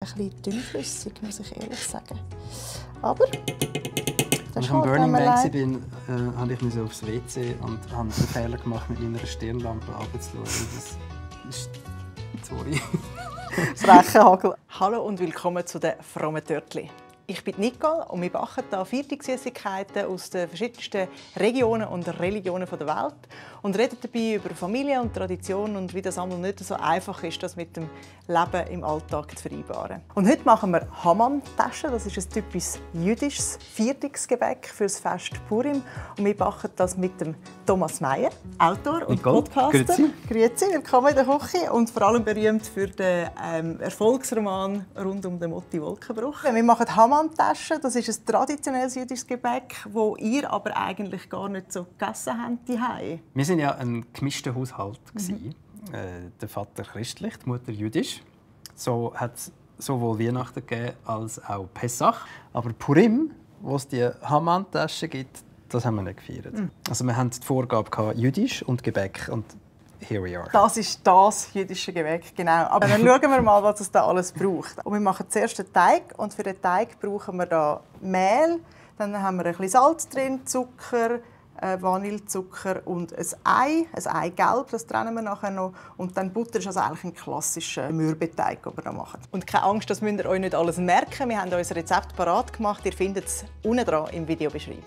Ein bisschen dünnflüssig, muss ich ehrlich sagen. Aber als ich am Burning Man war, habe ich aufs WC und habe den Fehler gemacht, mit meiner Stirnlampe runterzuschauen. Das ist... Sorry. Frecher Hagel. Hallo und willkommen zu den frommen Törtli. Ich bin Nicole und wir backen hier Viertagssüssigkeiten aus den verschiedensten Regionen und Religionen der Welt und reden dabei über Familie und Tradition und wie das einmal nicht so einfach ist, das mit dem Leben im Alltag zu vereinbaren. Und heute machen wir Hammam-Taschen. Das ist ein typisches jüdisches Viertagsgebäck für das Fest Purim. Und wir backen das mit dem Thomas Meyer, Autor und Podcaster. Grüezi. Grüezi, willkommen in der Küche und vor allem berühmt für den Erfolgsroman rund um den Motti Wolkenbruch. Wir machen Hammam-Taschen. Das ist ein traditionelles jüdisches Gebäck, das ihr aber eigentlich gar nicht so gegessen habt zu Hause. Wir waren ja ein gemischter Haushalt. Der Vater christlich, die Mutter jüdisch. So hat es sowohl Weihnachten gegeben als auch Pessach. Aber Purim, wo es die Hammam-Taschen gibt, das haben wir nicht gefeiert. Also wir hatten die Vorgabe jüdisch und Gebäck. Und here we are. Das ist das jüdische Gebäck, genau. Aber dann schauen wir mal, was es da alles braucht. Und wir machen zuerst den Teig. Und für den Teig brauchen wir da Mehl. Dann haben wir ein bisschen Salz drin, Zucker, Vanillezucker und ein Eigelb, das trennen wir nachher noch. Und dann Butter ist also eigentlich ein klassischer Mürbeteig, den wir da machen. Und keine Angst, das müsst ihr euch nicht alles merken. Wir haben unser Rezept parat gemacht. Ihr findet es unten dran im Videobeschreibung.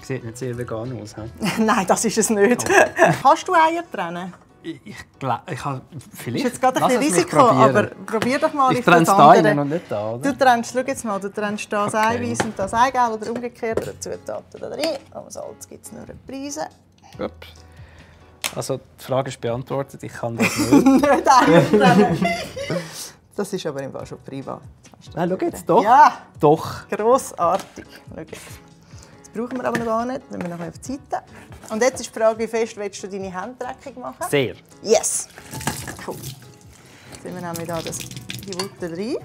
Sieht nicht sehr vegan aus. Nein, das ist es nicht. Oh. Kannst du Eier trennen? Ich habe vielleicht. Das ist jetzt gerade ein bisschen Risiko, aber probier doch mal. Ich trenne es da rein und nicht da, oder? Du trennst, schau jetzt mal, du trennst das Eiweiß und das Eigelb oder umgekehrt oder Zutaten da drin. Aber Salz gibt es nur eine Prise. Ups. Also die Frage ist beantwortet, ich kann das nicht. Nicht Eier trennen. Das ist aber im Fall schon privat. Nein, schau jetzt doch. Ja, Doch. grossartig. Schau jetzt. Das brauchen wir aber noch gar nicht, wenn wir noch auf die Seite. Und jetzt ist die Frage, wie fest willst du deine Hände dreckig machen? Sehr. Yes! Cool. Jetzt nehmen wir da die Butter rein.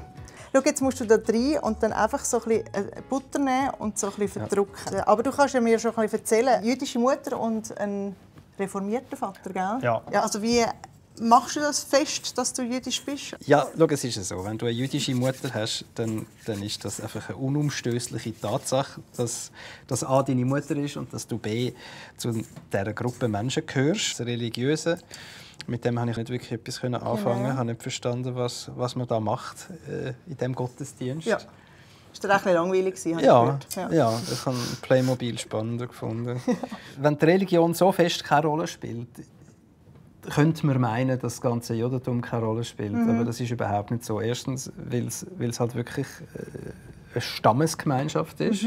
Schau, jetzt musst du da rein und dann einfach so ein bisschen Butter nehmen und so ein bisschen verdrücken. Ja. Aber du kannst ja mir schon ein bisschen erzählen, jüdische Mutter und ein reformierter Vater, gell? Ja. Also wie machst du das fest, dass du jüdisch bist? Ja, schau, es ist so. Wenn du eine jüdische Mutter hast, dann ist das einfach eine unumstößliche Tatsache, dass das A deine Mutter ist und dass du B zu dieser Gruppe Menschen gehörst, religiöse. Mit dem konnte ich nicht wirklich etwas anfangen. Ich habe nicht verstanden, was man da macht in diesem Gottesdienst. Ja. Das war dir auch ein bisschen langweilig, ja, ich gehört. Ja, ich habe Playmobil spannender gefunden. Wenn die Religion so fest keine Rolle spielt, könnte man meinen, dass das ganze Judentum keine Rolle spielt. Aber das ist überhaupt nicht so. Erstens, weil es halt wirklich eine Stammesgemeinschaft ist.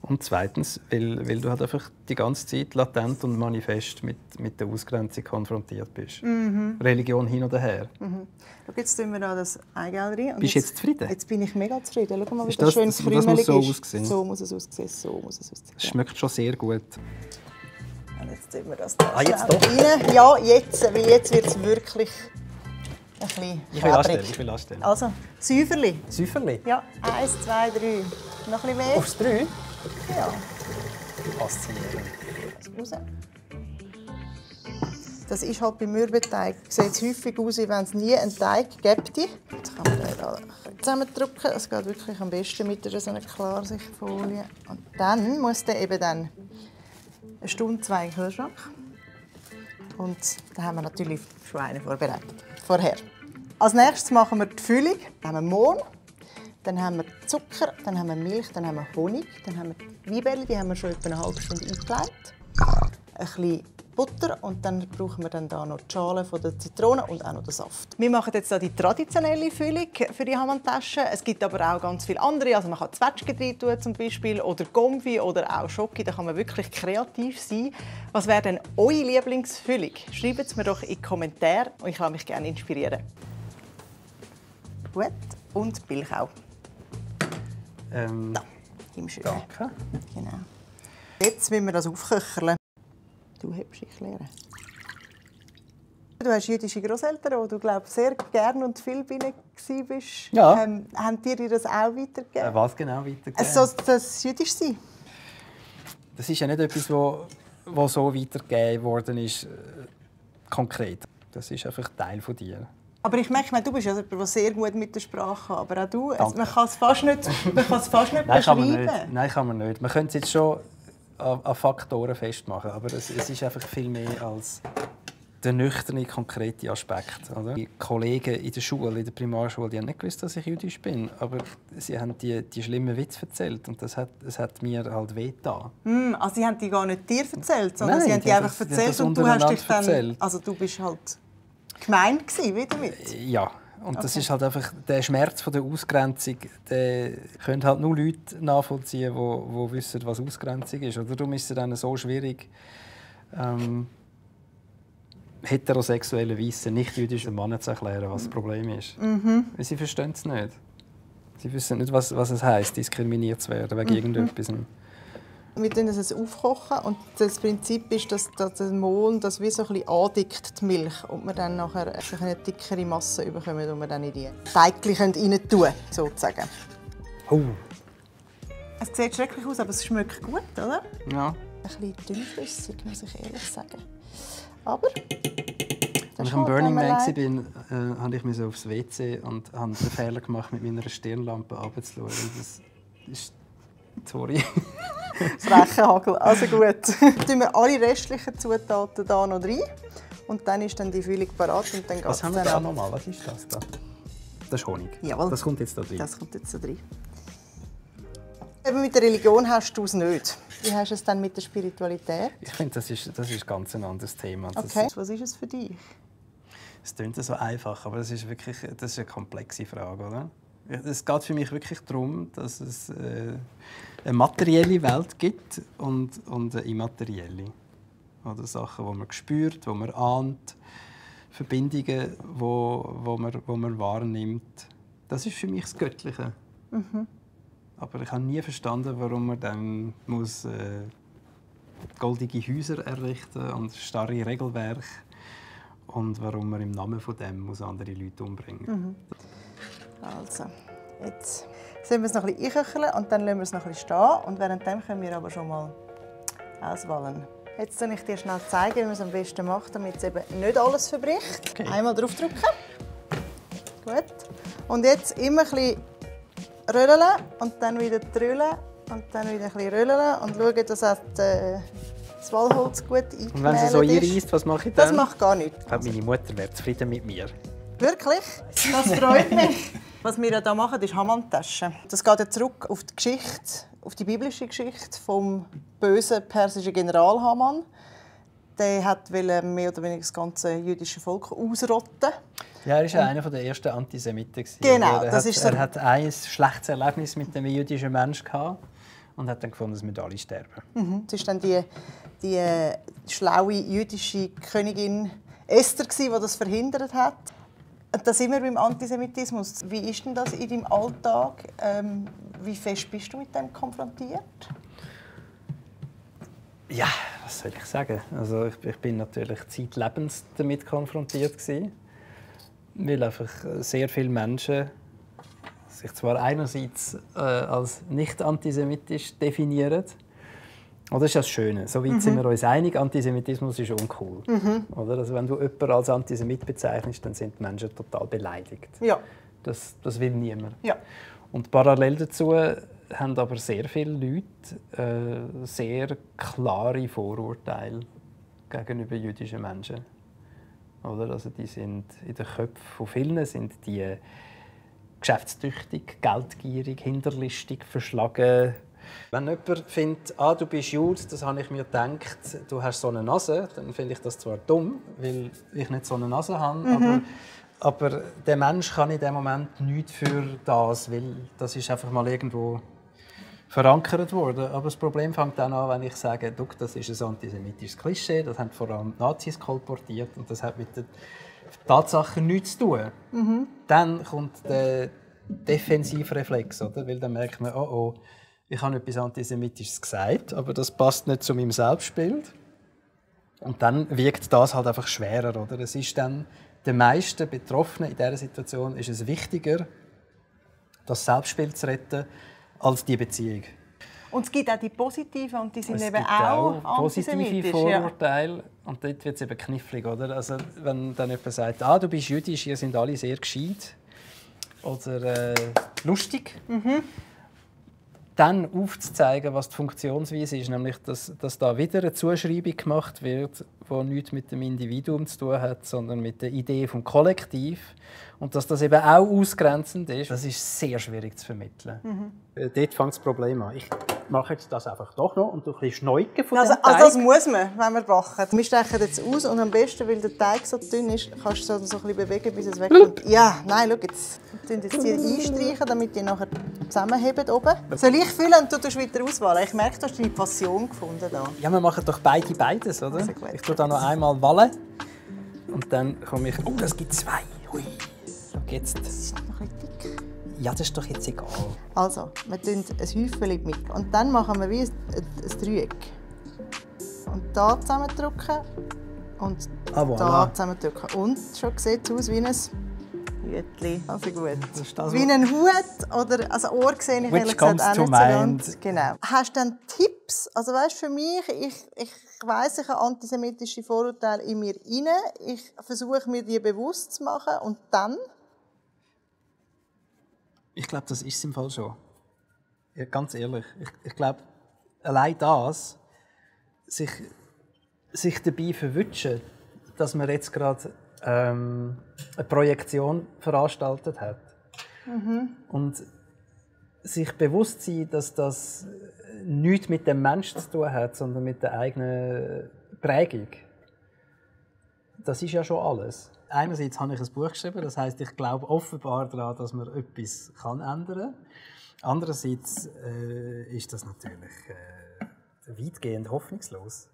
Und zweitens, weil du halt einfach die ganze Zeit latent und manifest mit der Ausgrenzung konfrontiert bist. Religion hin oder her. Schau, jetzt tun wir da das Eigelb rein. Bist du jetzt zufrieden? Jetzt bin ich mega zufrieden. Schau mal, wie Ist das schön das krümelig so ist. aussehen? So muss es aussehen. So muss es aussehen. Es schmeckt schon sehr gut. Und jetzt tun wir das da jetzt schnell doch? rein. Ja, jetzt, weil jetzt wird es wirklich ein bisschen Ich will anstellen. Also, Säuferli. Säuferli? Ja, 1, 2, 3. Noch ein bisschen mehr. Aufs 3? Ja. Faszinierend. Raus. Das ist halt beim Mürbeteig. Sieht häufig aus, wie wenn es nie einen Teig gibt. Jetzt kann man den da zusammendrücken. Das geht wirklich am besten mit so einer Klarsichtfolie. Und dann muss der eben dann eine Stunde, 2 im Kühlschrank. Und da haben wir natürlich schon einen vorbereitet. Vorher. Als nächstes machen wir die Füllung. Dann haben wir Mohn, dann haben wir Zucker, dann haben wir Milch, dann haben wir Honig, dann haben wir die Weinbälle, die haben wir schon etwa eine halbe Stunde eingelegt. Ein bisschen Butter und dann brauchen wir dann da noch die Schale von der Zitrone und auch noch den Saft. Wir machen jetzt die traditionelle Füllung für die Hammam-Taschen. Es gibt aber auch ganz viele andere. Also man kann Zwetschgen rein tun zum Beispiel oder Gomfi oder auch Schoki. Da kann man wirklich kreativ sein. Was wäre denn eure Lieblingsfüllung? Schreibt es mir doch in die Kommentare und ich lasse mich gerne inspirieren. Gut. Und Milch auch. Da, im Schön. Danke. Genau. Jetzt müssen wir das aufköcheln. Du hebst dich lernen. Du hast jüdische Grosseltern, wo du glaub, sehr gerne und viel bei ihnen warst. Ja. Haben die dir das auch weitergegeben? Was genau weitergeben? Das jüdisch sein? Das ist ja nicht etwas, was so weitergegeben worden ist, konkret. Das ist einfach Teil von dir. Aber ich merke, du bist ja jemand, der sehr gut mit der Sprache kann. Aber auch du, man kann es fast nicht, beschreiben. Nein, kann man nicht. Man könnte es jetzt schon an Faktoren festmachen, aber es ist einfach viel mehr als der nüchterne, konkrete Aspekt. Oder? Die Kollegen in der Schule, in der Primarschule, die haben nicht gewusst, dass ich jüdisch bin, aber sie haben die schlimmen Witze erzählt und das hat mir halt wehgetan. Also sie haben die gar nicht dir erzählt, sondern sie haben die einfach erzählt und du hast dich dann... Erzählt. Also du bist halt gemein gewesen, wie damit? Ja. Und das ist halt einfach der Schmerz von der Ausgrenzung. Den können halt nur Leute nachvollziehen, die wissen, was Ausgrenzung ist. Oder darum ist es dann so schwierig, heterosexuellen weißen nicht-jüdischen Männern zu erklären, was das Problem ist. Weil sie verstehen es nicht. Sie wissen nicht, was es heisst, diskriminiert zu werden wegen irgendetwas. Wir kochen es aufkochen und das Prinzip ist, dass der Mohn das wie so ein bisschen andickt, die Milch, und wir dann nachher eine dickere Masse bekommen, die wir dann in die Teigchen rein tun können, sozusagen. Oh. Es sieht schrecklich aus, aber es schmeckt gut, oder? Ja. Ein bisschen dünnflüssig, muss ich ehrlich sagen. Aber... Als ich am Burning Man war, musste ich aufs WC und habe den Fehler gemacht, mit meiner Stirnlampe runterzuschauen. Das ist... Sorry. Frechenhagel. Also gut. Tun wir alle restlichen Zutaten hier noch rein. Und dann ist dann die Füllung parat. Was haben wir da nochmal? Was ist das da? Das ist Honig. Jawohl. Das kommt jetzt da rein. Das kommt jetzt da rein. Eben mit der Religion hast du es nicht. Wie hast du es dann mit der Spiritualität? Ich finde, das ist ganz ein anderes Thema. Okay. Was ist es für dich? Es klingt so einfach, aber das ist eine komplexe Frage, oder? Es geht für mich wirklich darum, dass es eine materielle Welt gibt und eine immaterielle. Oder Sachen, die man spürt, die man ahnt, Verbindungen, die man wahrnimmt. Das ist für mich das Göttliche. Aber ich habe nie verstanden, warum man dann goldige Häuser errichten und starre Regelwerke und warum man im Namen von dem andere Leute umbringen muss. Also, jetzt sollen wir es noch ein bisschen einköcheln und dann lassen wir es noch ein bisschen stehen. Und währenddem können wir aber schon mal auswählen. Jetzt zeige ich dir schnell zeigen, wie man es am besten macht, damit es eben nicht alles verbricht. Okay. Einmal draufdrücken. Gut. Und jetzt immer ein bisschen rödeln und dann wieder trüllen und dann wieder ein bisschen rödeln und schauen, dass auch das Walholz gut eingemehlt ist. Und wenn sie so einreisst, was mache ich dann? Das macht gar nichts. Ich glaube, meine Mutter wäre zufrieden mit mir. Wirklich? Das freut mich. Was wir hier machen, ist Haman-Taschen. Das geht ja zurück auf die Geschichte, auf die biblische Geschichte vom bösen persischen General Haman. Der wollte mehr oder weniger das ganze jüdische Volk ausrotten. Ja, er war einer der ersten Antisemiten. Genau. Er hat ein schlechtes Erlebnis mit dem jüdischen Menschen gehabt und hat dann gefunden, dass wir alle sterben. Das war dann die schlaue jüdische Königin Esther, die das verhindert hat. Da sind wir beim Antisemitismus. Wie ist denn das in deinem Alltag? Wie fest bist du mit dem konfrontiert? Ja, was soll ich sagen? Also ich bin natürlich zeitlebens damit konfrontiert gewesen, weil einfach sehr viele Menschen sich zwar einerseits als nicht antisemitisch definieren. Oder ist das Schöne? So weit sind wir uns einig, Antisemitismus ist uncool. Oder? Also wenn du jemanden als Antisemit bezeichnest, dann sind die Menschen total beleidigt. Ja. Das will niemand. Ja. Und parallel dazu haben aber sehr viele Leute sehr klare Vorurteile gegenüber jüdischen Menschen. Oder? Also die sind in den Köpfen von vielen sind die geschäftstüchtig, geldgierig, hinterlistig, verschlagen. Wenn jemand findet, du bist Jude, das habe ich mir gedacht, du hast so eine Nase, dann finde ich das zwar dumm, weil ich nicht so eine Nase habe, aber der Mensch kann in dem Moment nichts für das, weil das ist einfach mal irgendwo verankert worden. Aber das Problem fängt dann an, wenn ich sage, das ist ein antisemitisches Klischee, das haben vor allem die Nazis kolportiert und das hat mit den Tatsachen nichts zu tun. Dann kommt der Defensivreflex, oder? Weil dann merkt man, oh, ich habe etwas Antisemitisches gesagt, aber das passt nicht zu meinem Selbstbild. Und dann wiegt das halt einfach schwerer, oder? Es ist dann den meisten Betroffenen in dieser Situation ist es wichtiger, das Selbstbild zu retten, als die Beziehung. Und es gibt auch die positiven und die sind es eben gibt auch positive Vorurteile, Und dort wird es eben knifflig, oder? Also, wenn dann jemand sagt, ah, du bist jüdisch, ihr seid alle sehr gescheit oder lustig, dann aufzuzeigen, was die Funktionsweise ist, nämlich, dass da wieder eine Zuschreibung gemacht wird, die nichts mit dem Individuum zu tun hat, sondern mit der Idee vom Kollektiv. Und dass das eben auch ausgrenzend ist, das ist sehr schwierig zu vermitteln. Dort fängt das Problem an. Ich mache jetzt das einfach doch noch und du ein bisschen schneuken von dem Teig. Also das muss man, wenn wir backen. Wir stechen jetzt aus und am besten, weil der Teig so dünn ist, kannst du so ein bisschen bewegen, bis es wegkommt. Ja, nein, schau jetzt. Wir jetzt die einstreichen, damit die nachher zusammenheben oben. Soll ich füllen und du tust weiter auswählen? Ich merke, du hast deine Passion gefunden da. Ja, wir machen doch beides, oder? Also gut. Ich tue da noch einmal wallen und dann komme ich... Oh, das gibt 2. Hui. Jetzt. Das ist noch ein bisschen dick. Ja, das ist doch jetzt egal. Also, wir tun ein Häufchen mit. Und dann machen wir wie ein Dreieck. Und da zusammendrücken und voilà. da zusammendrücken. Und schon sieht es aus wie ein Hütchen. Also gut. Das ist das, wie ein Hut oder also Ohr sehe ich Which ehrlich gesagt auch comes to nicht so mind. ganz. Genau. Hast du dann Tipps? Also weißt, für mich, ich weiss, ich habe antisemitische Vorurteile in mir rein. Ich versuche mir die bewusst zu machen und dann... Ich glaube, das ist es im Fall schon. Ja, ganz ehrlich. Ich glaube, allein das, sich dabei verwutschen, dass man jetzt gerade eine Projektion veranstaltet hat. Und sich bewusst sein, dass das nichts mit dem Menschen zu tun hat, sondern mit der eigenen Prägung. Das ist ja schon alles. Einerseits habe ich ein Buch geschrieben, das heisst, ich glaube offenbar daran, dass man etwas ändern kann. Andererseits ist das natürlich weitgehend hoffnungslos.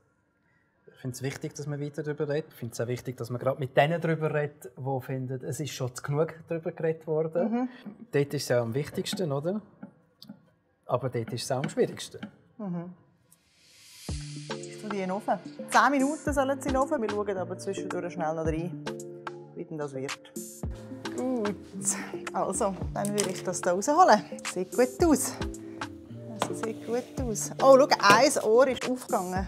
Ich finde es wichtig, dass man weiter darüber redet. Ich finde es auch wichtig, dass man gerade mit denen darüber redet, die finden, es ist schon genug darüber geredet worden. Dort ist es ja am wichtigsten, oder? Aber dort ist es auch am schwierigsten. Ich tue die in den Ofen. 10 Minuten sollen sie in den Ofen. Wir schauen aber zwischendurch schnell noch rein, wie denn das wird. Gut. Also, dann will ich das hier rausholen. Sieht gut aus. Also, sieht gut aus. Oh, schau, ein Ohr ist aufgegangen.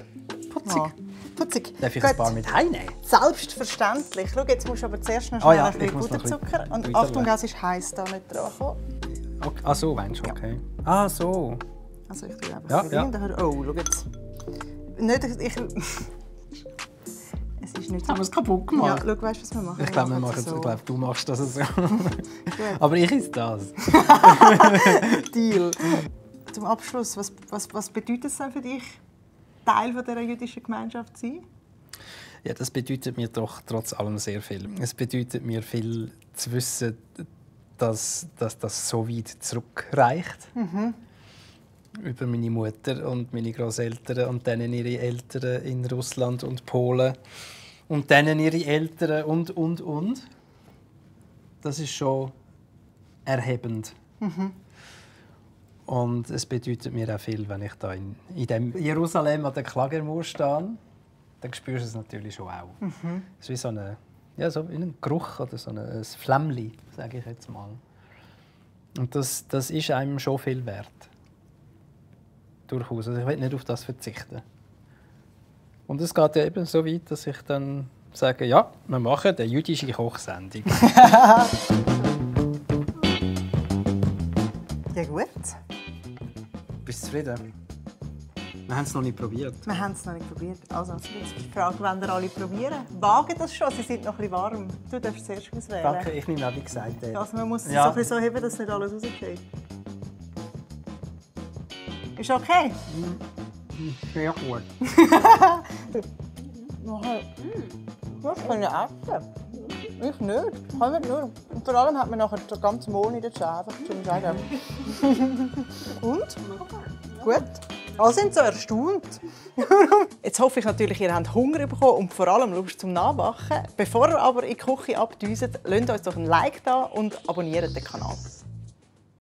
Putzig. Ja. Putzig. Darf ich ein paar mit heimnehmen? Selbstverständlich. Schau, jetzt musst du aber zuerst noch schnell ein bisschen Puderzucker. Und bisschen Achtung, es ist heiß da nicht dran. Okay. Ah, so meinst du? Okay. Ja. Ah, so. Also ich tue einfach rein. Oh, schau jetzt. Nicht, es ist nicht so. Haben wir es kaputt gemacht? Ja, schau, weißt du, was wir machen? Ich glaube, du machst das so. Aber ich esse das. Deal. Zum Abschluss, was bedeutet es denn für dich, Teil dieser jüdischen Gemeinschaft zu sein? Ja, das bedeutet mir doch trotz allem sehr viel. Es bedeutet mir viel zu wissen, dass das so weit zurückreicht. Über meine Mutter und meine Großeltern und dann ihre Eltern in Russland und Polen und dann ihre Eltern und. Das ist schon erhebend. Und es bedeutet mir auch viel, wenn ich da in dem Jerusalem an der Klagermauer stehe, dann spürst du es natürlich schon auch. Es ist wie so ein Geruch oder so ein Flämmchen, sage ich jetzt mal. Und das ist einem schon viel wert. Durchaus. Also ich will nicht auf das verzichten. Und es geht ja eben so weit, dass ich dann sage, ja, wir machen eine jüdische Kochsendung. Ja gut. Bist du zufrieden? Wir haben es noch nicht probiert. Wir haben es noch nicht probiert. Also, jetzt ist die Frage, wollen ihr alle probieren? Wagen das schon, sie sind noch ein bisschen warm. Du darfst zuerst auswählen. Danke, ich nehme auch, wie gesagt. Also, man muss es so ein bisschen so heben, dass nicht alles rausgeht. Ist okay? Sehr gut. Das kann ich essen. Ich nicht. Kann ich nicht. Und vor allem hat man nachher den ganzen Mohn in der Zähne, einfach zum Sagen. Und? Gut. Alle sind so erstaunt. Jetzt hoffe ich natürlich, ihr habt Hunger bekommen und vor allem Lust zum Nachbacken. Bevor ihr aber in die Küche abdüset, lasst uns doch ein Like da und abonniert den Kanal.